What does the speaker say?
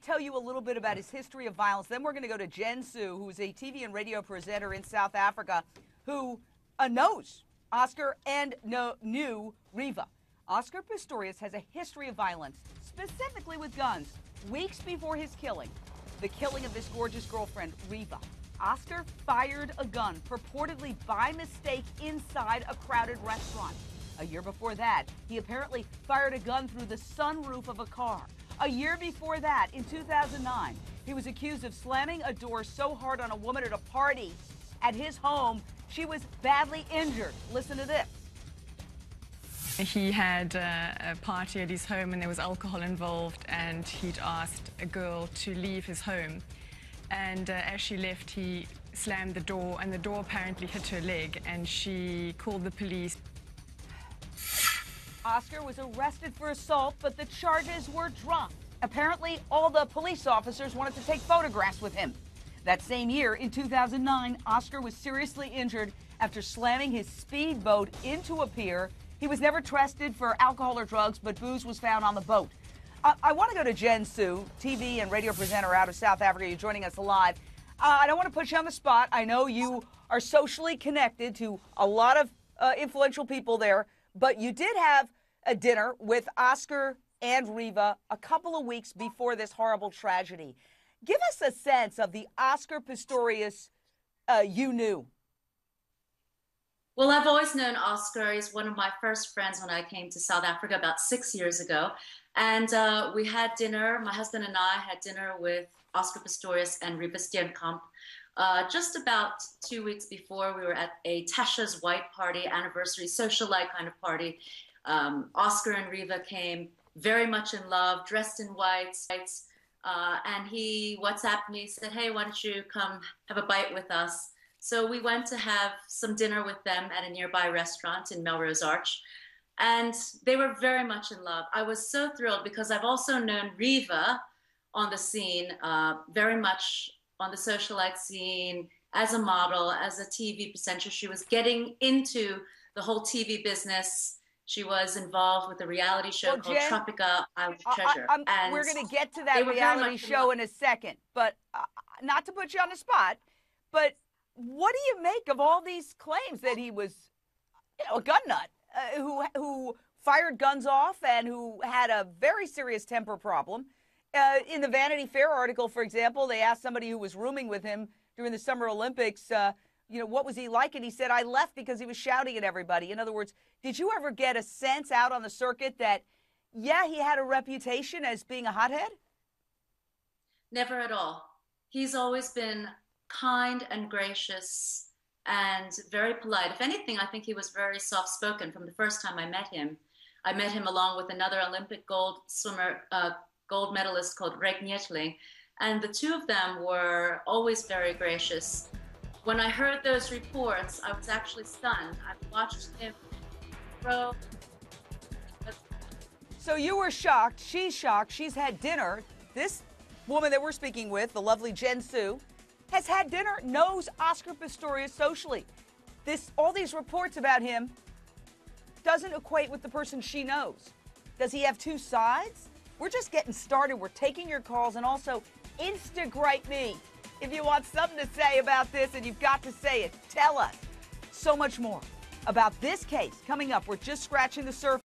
tell you a little bit about his history of violence. Then we're going to go to Jen Su, who's a TV and radio presenter in South Africa, who knows Oscar and knew Riva. Oscar Pistorius has a history of violence, specifically with guns. Weeks before his killing, the killing of this gorgeous girlfriend, Riva, Oscar fired a gun, purportedly by mistake, inside a crowded restaurant. A year before that, he apparently fired a gun through the sunroof of a car. A year before that, in 2009, he was accused of slamming a door so hard on a woman at a party at his home, she was badly injured. Listen to this. He had a party at his home and there was alcohol involved, and he'd asked a girl to leave his home. And as she left, he slammed the door, and the door apparently hit her leg, and she called the police. Oscar was arrested for assault, but the charges were dropped. Apparently, all the police officers wanted to take photographs with him. That same year, in 2009, Oscar was seriously injured after slamming his speedboat into a pier. He was never tested for alcohol or drugs, but booze was found on the boat. I want to go to Jen Su, TV and radio presenter out of South Africa. You're joining us live. I don't want to put you on the spot. I know you are socially connected to a lot of influential people there, but you did have a dinner with Oscar and Riva a couple of weeks before this horrible tragedy. Give us a sense of the Oscar Pistorius you knew. Well, I've always known Oscar. He's one of my first friends when I came to South Africa about 6 years ago. And we had dinner, my husband and I had dinner with Oscar Pistorius and Riva Steenkamp. Just about 2 weeks before, we were at a Tasha's White Party, anniversary socialite kind of party. Oscar and Riva came very much in love, dressed in whites. And he WhatsApped me, said, hey, why don't you come have a bite with us? So we went to have some dinner with them at a nearby restaurant in Melrose Arch. And they were very much in love. I was so thrilled because I've also known Riva on the scene, very much on the socialite scene, as a model, as a TV presenter. She was getting into the whole TV business. She was involved with a reality show called Jen, Tropica, I Was Treasure. And we're going to get to that reality show in a second, but not to put you on the spot, but what do you make of all these claims that he was, a gun nut who fired guns off and who had a very serious temper problem? In the Vanity Fair article, for example, they asked somebody who was rooming with him during the Summer Olympics, what was he like? And he said, I left because he was shouting at everybody. In other words, did you ever get a sense out on the circuit that, yeah, he had a reputation as being a hothead? Never at all. He's always been kind and gracious and very polite. If anything, I think he was very soft-spoken from the first time I met him. I met him along with another Olympic gold medalist called Velez-Mitchell, and the two of them were always very gracious. When I heard those reports, I was actually stunned. I watched him grow. So you were shocked. She's shocked. She's had dinner. This woman that we're speaking with, the lovely Jen Su, has had dinner, knows Oscar Pistorius socially. All these reports about him doesn't equate with the person she knows. Does he have two sides? We're just getting started. We're taking your calls, and also Instagram me if you want something to say about this, and you've got to say it. Tell us. So much more about this case coming up. We're just scratching the surface.